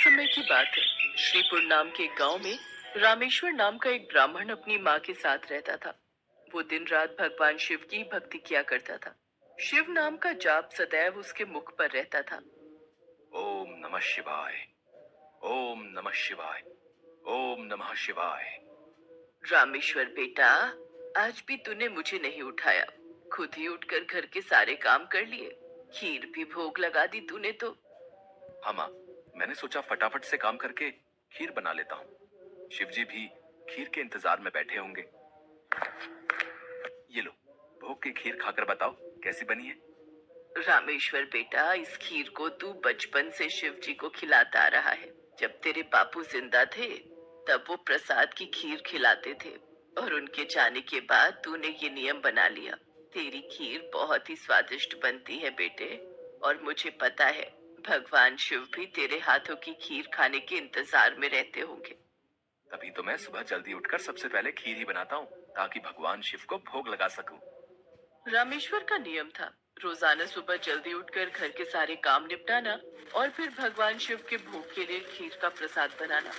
समय की बात है। श्रीपुर नाम के गांव में रामेश्वर नाम का एक ब्राह्मण अपनी माँ के साथ रहता था। वो दिन रात भगवान शिव की भक्ति किया करता था। शिव नाम का जाप सदैव उसके मुख पर रहता था। ओम नमः शिवाय। ओम नमः शिवाय। ओम नमः शिवाय। रामेश्वर बेटा, आज भी तूने मुझे नहीं उठाया। खुद ही उठकर घर के सारे काम कर लिए। खीर भी भोग लगा दी तूने तो। हाँ माँ, मैंने सोचा फटाफट से काम करके खीर बना लेता हूँ। शिवजी भी खीर के इंतजार में बैठे होंगे। ये लो, भोग की खीर खाकर बताओ कैसी बनी है। रामेश्वर बेटा, इस खीर को तू बचपन से शिव जी को खिलाता आ रहा है। जब तेरे बापू जिंदा थे तब वो प्रसाद की खीर खिलाते थे, और उनके जाने के बाद तूने ये नियम बना लिया। तेरी खीर बहुत ही स्वादिष्ट बनती है बेटे, और मुझे पता है भगवान शिव भी तेरे हाथों की खीर खाने के इंतजार में रहते होंगे। तभी तो मैं सुबह जल्दी उठकर सबसे पहले खीर ही बनाता हूँ, ताकि भगवान शिव को भोग लगा सकूं। रामेश्वर का नियम था रोजाना सुबह जल्दी उठकर घर के सारे काम निपटाना और फिर भगवान शिव के भोग के लिए खीर का प्रसाद बनाना।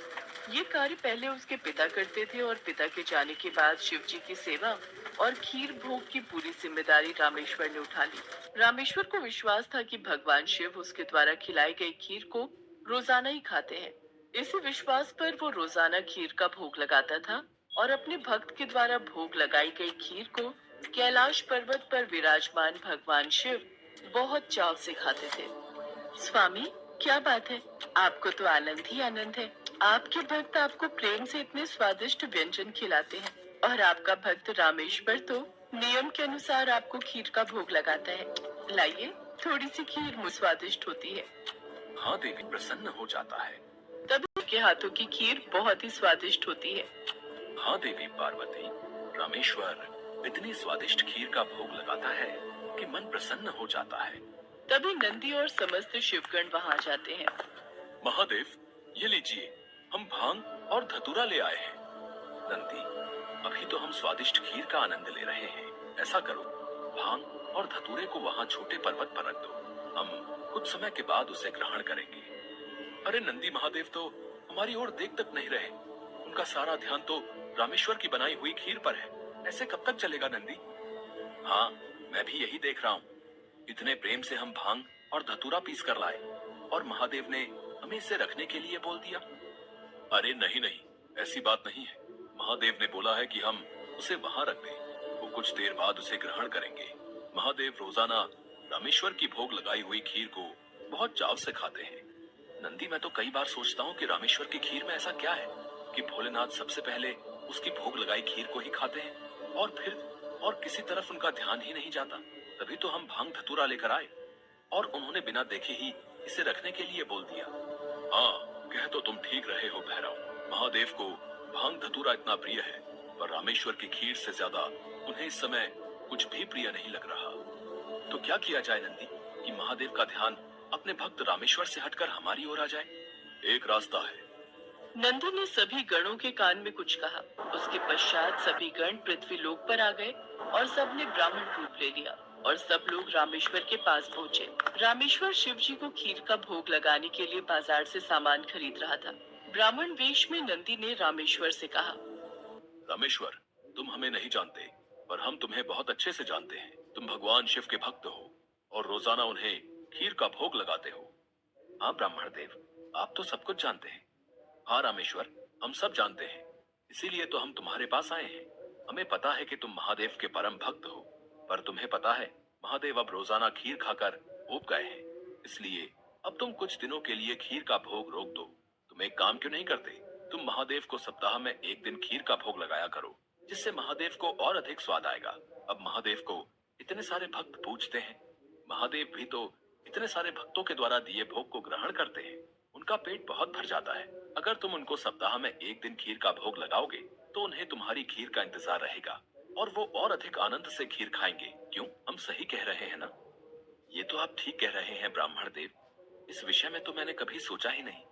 ये कार्य पहले उसके पिता करते थे, और पिता के जाने के बाद शिव जी की सेवा और खीर भोग की पूरी जिम्मेदारी रामेश्वर ने उठा ली। रामेश्वर को विश्वास था कि भगवान शिव उसके द्वारा खिलाई गई खीर को रोजाना ही खाते हैं। इसी विश्वास पर वो रोजाना खीर का भोग लगाता था, और अपने भक्त के द्वारा भोग लगाई गई खीर को कैलाश पर्वत पर विराजमान भगवान शिव बहुत चाव से खाते थे। स्वामी, क्या बात है, आपको तो आनंद ही आनंद है। आपके भक्त आपको प्रेम से इतने स्वादिष्ट व्यंजन खिलाते हैं, और आपका भक्त रामेश्वर तो नियम के अनुसार आपको खीर का भोग लगाता है। लाइए, थोड़ी सी खीर मुझ स्वादिष्ट होती है। हाँ देवी, प्रसन्न हो जाता है। तभी के हाथों की खीर बहुत ही स्वादिष्ट होती है। हाँ देवी पार्वती, रामेश्वर इतनी स्वादिष्ट खीर का भोग लगाता है कि मन प्रसन्न हो जाता है। तभी नंदी और समस्त शिवगण वहां जाते हैं। महादेव, ये लीजिए, हम भांग और धतूरा ले आए हैं। नंदी, अभी तो हम स्वादिष्ट खीर का आनंद ले रहे हैं। ऐसा करो, भांग और धतूरे को वहाँ छोटे पर्वत पर रख दो। हम कुछ समय के बाद उसे ग्रहण करेंगे। अरे नंदी महादेव तो हमारी ओर देख तक नहीं रहे। उनका सारा ध्यान तो रामेश्वर की बनाई हुई खीर पर है। ऐसे कब तक चलेगा नंदी? हाँ, मैं भी यही देख रहा हूँ। इतने प्रेम से हम भांग और धतूरा पीस कर लाए, और महादेव ने हमें इसे रखने के लिए बोल दिया। अरे नहीं नहीं, ऐसी बात नहीं है। महादेव ने बोला है कि हम उसे वहां रख दें। वो कुछ देर बाद उसे ग्रहण करेंगे। महादेव रोजाना रामेश्वर की भोग लगाई हुई खीर को बहुत चाव से खाते हैं। नंदी, मैं तो कई बार सोचता हूँ कि रामेश्वर की खीर में ऐसा क्या है कि भोलेनाथ सबसे पहले उसकी भोग लगाई खीर को ही खाते हैं, और फिर और किसी तरफ उनका ध्यान ही नहीं जाता। तभी तो हम भांग धतूरा लेकर आए, और उन्होंने बिना देखे ही इसे रखने के लिए बोल दिया। हाँ, कह तो तुम ठीक रहे हो भैरव। महादेव को भांग धतूरा इतना प्रिय है, पर रामेश्वर की खीर से ज्यादा उन्हें इस समय कुछ भी प्रिय नहीं लग रहा। तो क्या किया जाए नंदी, कि महादेव का ध्यान अपने भक्त रामेश्वर से हटकर हमारी ओर आ जाए? एक रास्ता है। नंदी ने सभी गणों के कान में कुछ कहा। उसके पश्चात सभी गण पृथ्वी लोक पर आ गए, और सबने ब्राह्मण रूप ले लिया, और सब लोग रामेश्वर के पास पहुँचे। रामेश्वर शिव जी को खीर का भोग लगाने के लिए बाजार से सामान खरीद रहा था। ब्राह्मण वेश में नंदी ने रामेश्वर से कहा, रामेश्वर, तुम हमें नहीं जानते, पर हम तुम्हें बहुत अच्छे से जानते हैं। तुम भगवान शिव के भक्त हो, और रोजाना उन्हें खीर का भोग लगाते हो। हाँ ब्राह्मण देव, आप तो सब कुछ जानते हैं। हाँ रामेश्वर, हम सब जानते हैं, इसीलिए तो हम तुम्हारे पास आए हैं। हमें पता है कि तुम महादेव के परम भक्त हो, पर तुम्हें पता है महादेव अब रोजाना खीर खाकर ऊब गए हैं। इसलिए अब तुम कुछ दिनों के लिए खीर का भोग रोक दो। तुम एक काम क्यों नहीं करते? तुम महादेव को सप्ताह में एक दिन खीर का भोग लगाया करो, जिससे महादेव को और अधिक स्वाद आएगा। अब महादेव को इतने सारे भक्त पूजते हैं। महादेव भी तो इतने सारे भक्तों के द्वारा दिए भोग को ग्रहण करते हैं। उनका पेट बहुत भर जाता है। अगर तुम उनको सप्ताह में एक दिन खीर का भोग लगाओगे, तो उन्हें तुम्हारी खीर का इंतजार रहेगा, और वो और अधिक आनंद से खीर खाएंगे। क्यों, हम सही कह रहे हैं ना? ये तो आप ठीक कह रहे हैं ब्राह्मण देव। इस विषय में तो मैंने कभी सोचा ही नहीं।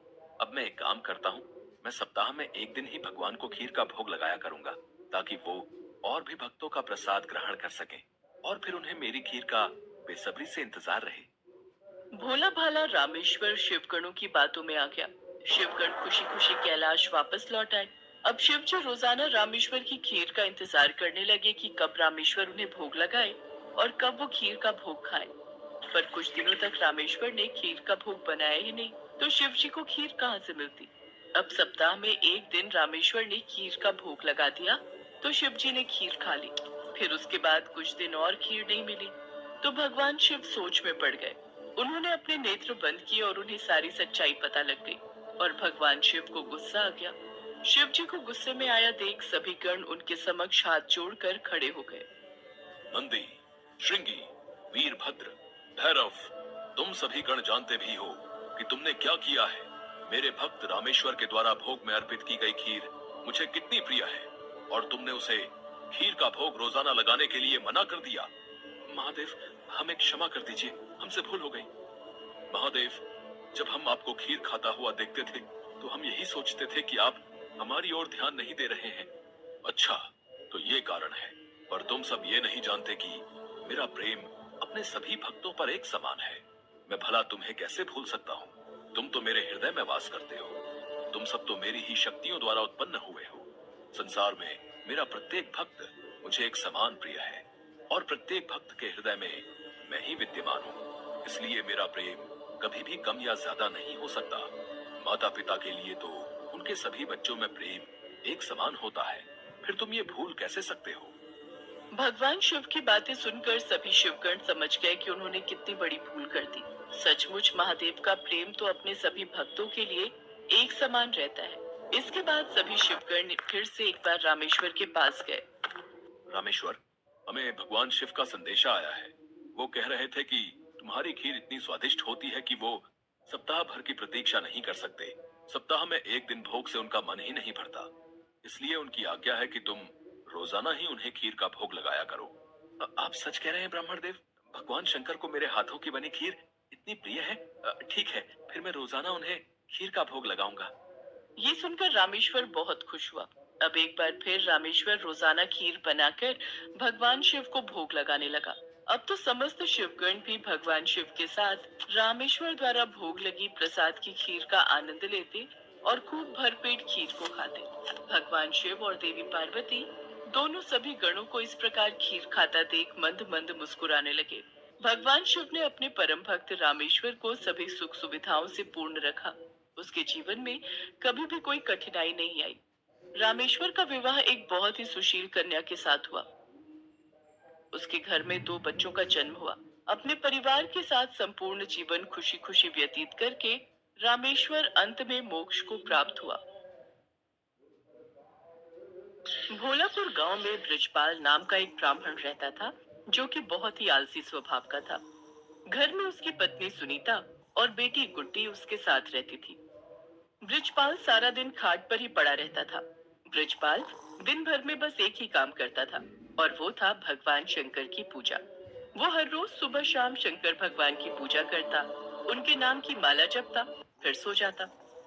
अब मैं एक काम करता हूँ, मैं सप्ताह में एक दिन ही भगवान को खीर का भोग लगाया करूंगा, ताकि वो और भी भक्तों का प्रसाद ग्रहण कर सकें, और फिर उन्हें मेरी खीर का बेसब्री से इंतजार रहे। भोला भाला रामेश्वर शिवगणों की बातों में आ गया। शिवगण खुशी खुशी कैलाश वापस लौट आए। अब शिव जो रोजाना रामेश्वर की खीर का इंतजार करने लगे कि कब रामेश्वर उन्हें भोग लगाए और कब वो खीर का भोग खाए। पर कुछ दिनों तक रामेश्वर ने खीर का भोग बनाया ही नहीं, तो शिव जी को खीर कहाँ से मिलती। अब सप्ताह में एक दिन रामेश्वर ने खीर का भोग लगा दिया, तो शिव जी ने खीर खा ली। फिर उसके बाद कुछ दिन और खीर नहीं मिली, तो भगवान शिव सोच में पड़ गए। उन्होंने अपने नेत्र बंद किए और उन्हें सारी सच्चाई पता लग गई, और भगवान शिव को गुस्सा आ गया। शिव जी को गुस्से में आया देख सभी गण उनके समक्ष हाथ जोड़कर खड़े हो गए। नंदी, श्रृंगी, वीरभद्र, भैरव, तुम सभी गण जानते भी हो कि तुमने क्या किया है। मेरे भक्त रामेश्वर के द्वारा भोग में अर्पित की गई खीर मुझे कितनी प्रिय है, और तुमने उसे खीर का भोग रोजाना लगाने के लिए मना कर दिया। महादेव, हमें क्षमा कर दीजिए, हमसे भूल हो गई। महादेव, जब हम आपको खीर खाता हुआ देखते थे तो हम यही सोचते थे कि आप हमारी ओर ध्यान नहीं दे रहे हैं। अच्छा, तो ये कारण है। पर तुम सब ये नहीं जानते कि मेरा प्रेम अपने सभी भक्तों पर एक समान है। मैं भला तुम्हें कैसे भूल सकता हूँ। तुम तो मेरे हृदय में वास करते हो। तुम सब तो मेरी ही शक्तियों द्वारा उत्पन्न हुए हो। संसार में मेरा प्रत्येक भक्त मुझे एक समान प्रिय है, और प्रत्येक भक्त के हृदय में मैं ही विद्यमान हूँ। इसलिए मेरा प्रेम कभी भी कम या ज्यादा नहीं हो सकता। माता पिता के लिए तो उनके सभी बच्चों में प्रेम एक समान होता है। फिर तुम ये भूल कैसे सकते हो। भगवान शिव की बातें सुनकर सभी शिवगण समझ गए कि उन्होंने कितनी बड़ी भूल कर दी। सचमुच महादेव का प्रेम तो अपने सभी भक्तों के लिए एक समान रहता है। इसके बाद सभी शिवगण फिर से एक बार रामेश्वर के पास गए। रामेश्वर, हमें भगवान शिव का संदेशा आया है। वो कह रहे थे कि तुम्हारी खीर इतनी स्वादिष्ट होती है कि वो सप्ताह भर की प्रतीक्षा नहीं कर सकते। सप्ताह में एक दिन भोग से उनका मन ही नहीं भरता। इसलिए उनकी आज्ञा है कि तुम रोजाना ही उन्हें खीर का भोग लगाया करो। आप सच कह रहे हैं ब्राह्मण देव। भगवान शंकर को मेरे हाथों की बनी खीर इतनी प्रिय है। ठीक है, फिर मैं रोजाना उन्हें खीर का भोग लगाऊंगा। ये सुनकर रामेश्वर बहुत खुश हुआ। अब एक बार फिर रामेश्वर रोजाना खीर बनाकर भगवान शिव को भोग लगाने लगा। अब तो समस्त शिवगण भी भगवान शिव के साथ रामेश्वर द्वारा भोग लगी प्रसाद की खीर का आनंद लेते और खूब भरपेट खीर को खाते। भगवान शिव और देवी पार्वती दोनों सभी गणों को इस प्रकार खीर खाता देख मंद मंद मुस्कुराने लगे। भगवान शिव ने अपने परम भक्त रामेश्वर को सभी सुख सुविधाओं से पूर्ण रखा। उसके जीवन में कभी भी कोई कठिनाई नहीं आई। रामेश्वर का विवाह एक बहुत ही सुशील कन्या के साथ हुआ। उसके घर में 2 बच्चों का जन्म हुआ। अपने परिवार के साथ संपूर्ण जीवन खुशी खुशी व्यतीत करके रामेश्वर अंत में मोक्ष को प्राप्त हुआ। भोलापुर गांव में ब्रिजपाल नाम का एक ब्राह्मण रहता था, जो कि बहुत ही आलसी स्वभाव का था। घर में उसकी पत्नी सुनीता और बेटी गुड्डी उसके साथ रहती थी। ब्रिजपाल सारा दिन खाट पर ही पड़ा रहता था। ब्रिजपाल दिन भर में बस एक ही काम करता था, और वो था भगवान शंकर की पूजा। वो हर रोज सुबह शाम शंकर भगवान की पूजा करता, उनके नाम की माला जपता, फिर सो जाता।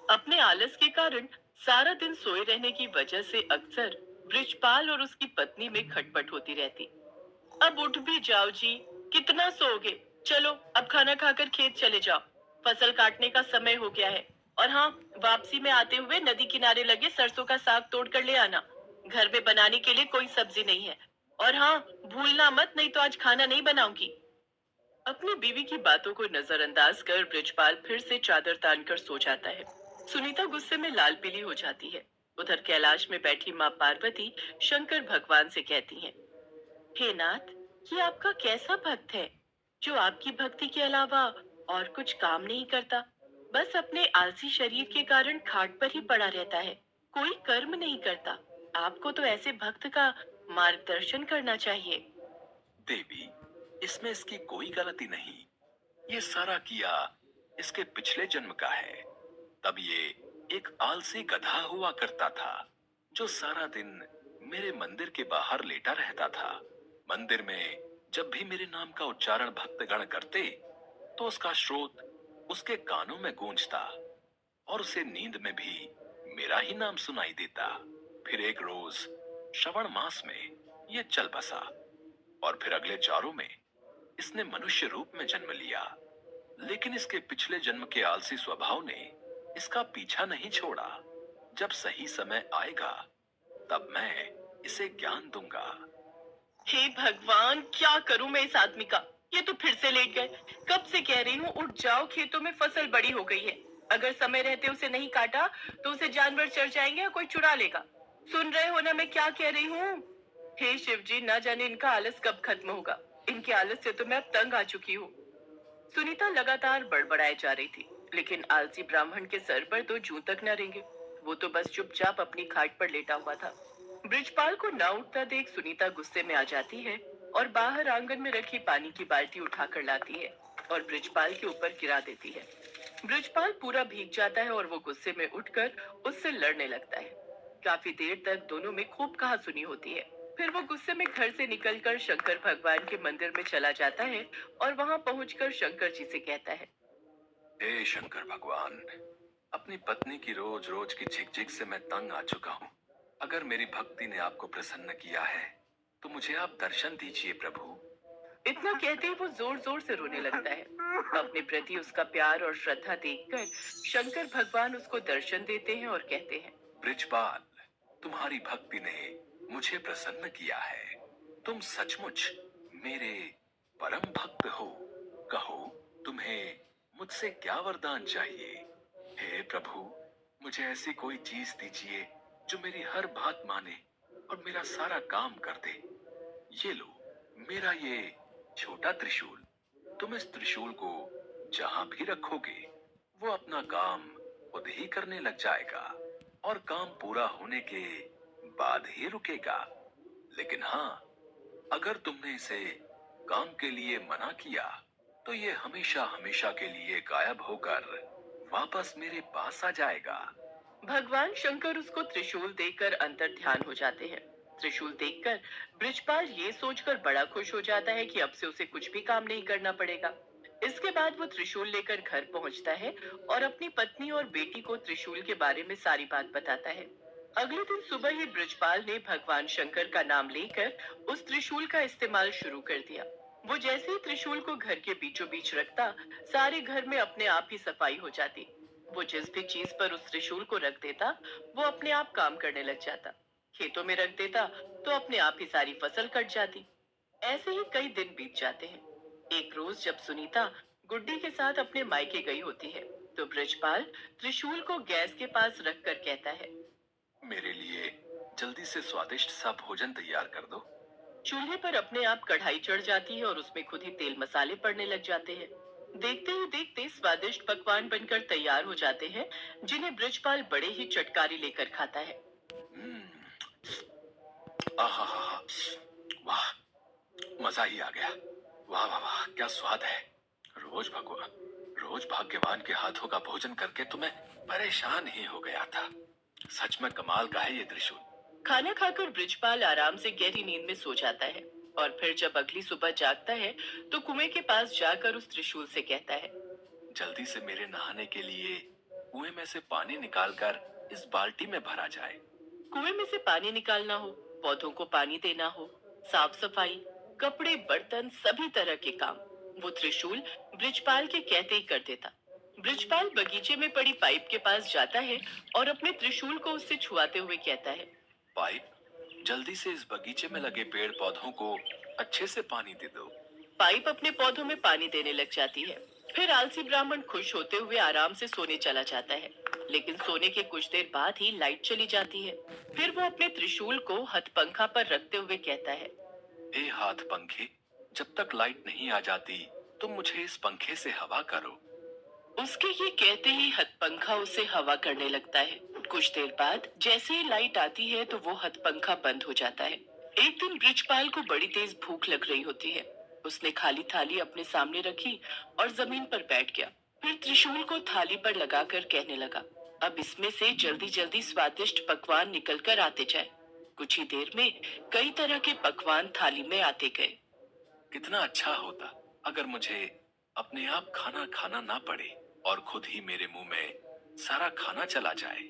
अपने आलस के कारण सारा दिन सोए रहने की वजह से अक्सर ब्रिजपाल और उसकी पत्नी में खटपट होती रहती। अब उठ भी जाओ जी, कितना सोओगे। चलो अब खाना खाकर खेत चले जाओ, फसल काटने का समय हो गया है। और हाँ, वापसी में आते हुए नदी किनारे लगे सरसों का साग तोड़ कर ले आना। घर में बनाने के लिए कोई सब्जी नहीं है। और हाँ, भूलना मत, नहीं तो आज खाना नहीं बनाऊंगी। अपनी बीवी की बातों को नजरअंदाज कर ब्रिजपाल फिर से चादर तानकर सो जाता है। सुनीता गुस्से में लाल पीली हो जाती है। उधर कैलाश में बैठी माँ पार्वती शंकर भगवान से कहती हैं, हे नाथ, ये आपका कैसा भक्त है जो आपकी भक्ति के अलावा और कुछ काम नहीं करता, बस अपने आलसी शरीर के कारण खाट पर ही पड़ा रहता है, कोई कर्म नहीं करता। आपको तो ऐसे भक्त का मार्गदर्शन करना चाहिए। देवी, इसमें इसकी कोई गलती नहीं। ये सारा किया इसके पिछले जन्म का है। तब ये एक आलसी गधा हुआ करता था, जो सारा दिन मेरे मंदिर के बाहर लेटा रहता था। मंदिर में जब भी मेरे नाम का उच्चारण भक्तगण करते, तो उसका स्रोत उसके कानों में गूंजता, और उसे नींद में भी मेरा ही नाम सुनाई देता। फिर एक रोज श्रवण मास में ये चल बसा, और फिर अगले चारों में इसने मनुष्य रूप में जन्म लिया। लेकिन इसके पिछले जन्म के आलसी स्वभाव ने इसका पीछा नहीं छोड़ा। जब सही समय आएगा तब मैं इसे ज्ञान दूंगा। हे भगवान, क्या करूं मैं इस आदमी का। ये तो फिर से लेट गए। कब से कह रही हूँ उठ जाओ, खेतों में फसल बड़ी हो गई है। अगर समय रहते उसे नहीं काटा तो उसे जानवर चर जाएंगे या कोई चुरा लेगा। सुन रहे हो ना मैं क्या कह रही हूँ। हे शिव जी, ना जाने इनका आलस कब खत्म होगा। इनके आलस से तो मैं अब तंग आ चुकी हूँ। सुनीता लगातार बड़बड़ाए जा रही थी, लेकिन आलसी ब्राह्मण के सर पर तो जूं तक न रेंगे। वो तो बस चुपचाप अपनी खाट पर लेटा हुआ था। ब्रिजपाल को ना उठता देख सुनीता गुस्से में आ जाती है और बाहर आंगन में रखी पानी की बाल्टी उठाकर लाती है और ब्रिजपाल के ऊपर गिरा देती है। ब्रिजपाल पूरा भीग जाता है और वो गुस्से में उठकर उससे लड़ने लगता है। काफी देर तक दोनों में खूब कहासुनी होती है। फिर वो गुस्से में घर से निकलकर शंकर भगवान के मंदिर में चला जाता है और वहां पहुंचकर शंकर जी से कहता है। हे शंकर भगवान, अपनी पत्नी की रोज रोज की झिकझिक से मैं तंग आ चुका हूँ। अगर मेरी भक्ति ने आपको प्रसन्न किया है तो मुझे आप दर्शन दीजिए प्रभु। इतना कहते ही वो जोर जोर से रोने लगता है। अपने प्रति उसका प्यार और श्रद्धा देखकर शंकर भगवान उसको दर्शन देते हैं और कहते हैं। ब्रिजपाल, तुम्हारी भक्ति ने मुझे प्रसन्न किया है। तुम सचमुच मेरे परम भक्त हो। कहो, तुम्हें मुझसे क्या वरदान चाहिए? हे प्रभु, मुझे ऐसी कोई चीज दीजिए जो मेरी हर बात माने और मेरा सारा काम कर दे। ये लो, मेरा ये छोटा त्रिशूल। तुम इस त्रिशूल को जहां भी रखोगे वो अपना काम खुद ही करने लग जाएगा और काम पूरा होने के बाद ही रुकेगा। लेकिन हाँ, अगर तुमने इसे काम के लिए मना किया तो ये हमेशा हमेशा के लिए गायब होकर वापस मेरे पास आ जाएगा। भगवान शंकर उसको त्रिशूल देकर अंतर ध्यान हो जाते हैं। त्रिशूल देखकर ब्रिजपाल ये सोचकर बड़ा खुश हो जाता है कि अब से उसे कुछ भी काम नहीं करना पड़ेगा। इसके बाद वो त्रिशूल लेकर घर पहुंचता है और अपनी पत्नी और बेटी को त्रिशूल के बारे में सारी बात बताता है। अगले दिन सुबह ही ब्रिजपाल ने भगवान शंकर का नाम लेकर उस त्रिशूल का इस्तेमाल शुरू कर दिया। वो जैसे ही त्रिशूल को घर के बीचों बीच रखता, सारे घर में अपने आप ही सफाई हो जाती। वो जिस भी चीज पर उस त्रिशूल को रख देता, वो अपने आप काम करने लग जाता। खेतों में रख देता तो अपने आप ही सारी फसल कट जाती। ऐसे ही कई दिन बीत जाते हैं। एक रोज जब सुनीता गुड्डी के साथ अपने मायके गई होती है, तो ब्रजपाल त्रिशूल को गैस के पास रखकर कहता है। मेरे लिए जल्दी से स्वादिष्ट सा भोजन तैयार कर दो। चूल्हे पर अपने आप कढ़ाई चढ़ जाती है और उसमें खुद ही तेल मसाले पड़ने लग जाते हैं। देखते ही देखते स्वादिष्ट पकवान बनकर तैयार हो जाते हैं, जिन्हें ब्रजपाल बड़े ही चटकारी लेकर खाता है। आहा, वाह, मजा ही आ गया। वाह वाह वाह, क्या स्वाद है। रोज भाग्यवान के हाथों का भोजन करके तो मैं परेशान ही हो गया था। सच में कमाल का है ये त्रिशूल। खाना खाकर ब्रिजपाल आराम से गहरी नींद में सो जाता है और फिर जब अगली सुबह जागता है तो कुएं के पास जाकर उस त्रिशूल से कहता है। जल्दी से मेरे नहाने के लिए कुएं में से पानी निकालकर इस बाल्टी में भरा जाए। कुएं में से पानी निकालना हो, पौधों को पानी देना हो, साफ सफाई, कपड़े, बर्तन, सभी तरह के काम वो त्रिशूल ब्रिजपाल के कहते ही कर देता। ब्रिजपाल बगीचे में पड़ी पाइप के पास जाता है और अपने त्रिशूल को उससे छुआते हुए कहता है। पाइप, जल्दी से इस बगीचे में लगे पेड़ पौधों को अच्छे से पानी दे दो। पाइप अपने पौधों में पानी देने लग जाती है। फिर आलसी ब्राह्मण खुश होते हुए आराम से सोने चला जाता है, लेकिन सोने के कुछ देर बाद ही लाइट चली जाती है। फिर वो अपने त्रिशूल को हथपंखा पर रखते हुए कहता है। ए हाथ पंखे, जब तक लाइट नहीं आ जाती तुम मुझे इस पंखे से हवा करो। उसके ये कहते ही हथपंखा उसे हवा करने लगता है। कुछ देर बाद जैसे ही लाइट आती है तो वो हथपंखा बंद हो जाता है। एक दिन ब्रिजपाल को बड़ी तेज भूख लग रही होती है। उसने खाली थाली अपने सामने रखी और जमीन पर बैठ गया। फिर त्रिशूल को थाली पर लगाकर कहने लगा, अब इसमें से जल्दी जल्दी स्वादिष्ट पकवान निकल कर आते जाए। कुछ ही देर में कई तरह के पकवान थाली में आते गए। कितना अच्छा होता अगर मुझे अपने आप खाना खाना ना पड़े और खुद ही मेरे मुंह में सारा खाना चला जाए।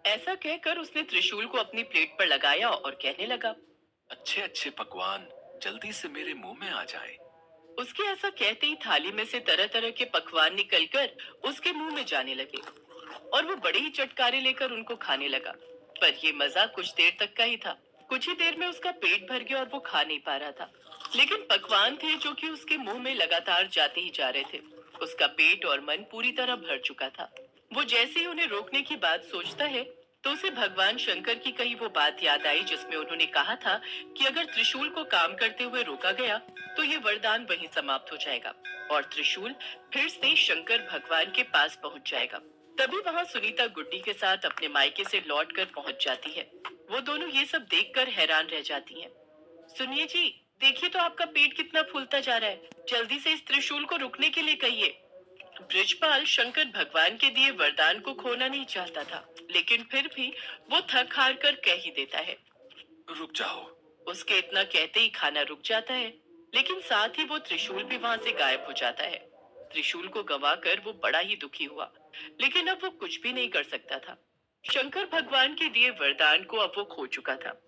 ऐसा कहकर उसने त्रिशूल को अपनी प्लेट पर लगाया और कहने लगा, अच्छे अच्छे पकवान जल्दी से मेरे मुंह में आ जाए। उसके ऐसा कहते ही थाली में से तरह तरह के पकवान निकलकर उसके मुंह में जाने लगे। और वो बड़े ही चटकारे लेकर उनको खाने लगा। पर ये मजा कुछ देर तक का ही था। कुछ ही देर में उसका पेट भर गया और वो खा नहीं पा रहा था। लेकिन पकवान थे जो कि उसके मुंह में लगातार जाते ही जा रहे थे। उसका पेट और मन पूरी तरह भर चुका था। वो जैसे ही उन्हें रोकने की बात सोचता है तो उसे भगवान शंकर की कही वो बात याद आई जिसमें उन्होंने कहा था कि अगर त्रिशूल को काम करते हुए रोका गया तो ये वरदान वहीं समाप्त हो जाएगा और त्रिशूल फिर से शंकर भगवान के पास पहुंच जाएगा। तभी वहां सुनीता गुड्डी के साथ अपने मायके से लौटकर पहुंच जाती है। वो दोनों ये सब देखकर हैरान रह जाती हैं। सुनिए जी, देखिए तो आपका पेट कितना फूलता जा रहा है। जल्दी से इस त्रिशूल को रुकने के लिए कहिए। ब्रिजपाल शंकर भगवान के दिए वरदान को खोना नहीं चाहता था, लेकिन फिर भी वो थक हार कर कह ही देता है। रुक जाओ। उसके इतना कहते ही खाना रुक जाता है, लेकिन साथ ही वो त्रिशूल भी वहां से गायब हो जाता है। त्रिशूल को गंवाकर वो बड़ा ही दुखी हुआ, लेकिन अब वो कुछ भी नहीं कर सकता था। शंकर भगवान के दिए वरदान को अब वो खो चुका था।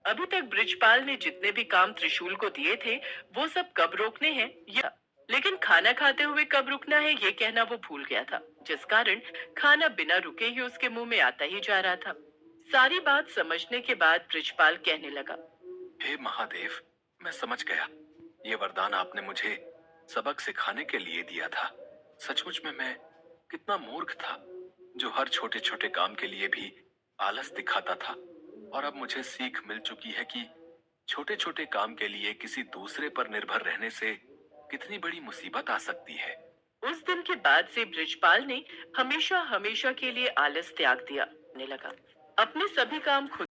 अभी तक ब्रिजपाल ने जितने भी काम त्रिशूल को दिए थे वो सब कब रोकने हैं या लेकिन खाना खाते हुए कब रुकना है ये कहना वो भूल गया था, जिस कारण खाना बिना रुके ही उसके मुंह में आता ही जा रहा था। सारी बात समझने के बाद ब्रिजपाल कहने लगा। हे महादेव, मैं समझ गया। ये वरदान आपने मुझे सबक सिखाने के लिए दिया था। सचमुच में मैं कितना मूर्ख था जो हर छोटे छोटे काम के लिए भी आलस दिखाता था। और अब मुझे सीख मिल चुकी है कि छोटे छोटे काम के लिए किसी दूसरे पर निर्भर रहने से कितनी बड़ी मुसीबत आ सकती है। उस दिन के बाद से ब्रिजपाल ने हमेशा हमेशा के लिए आलस त्याग दिया। लगा अपने सभी काम खुद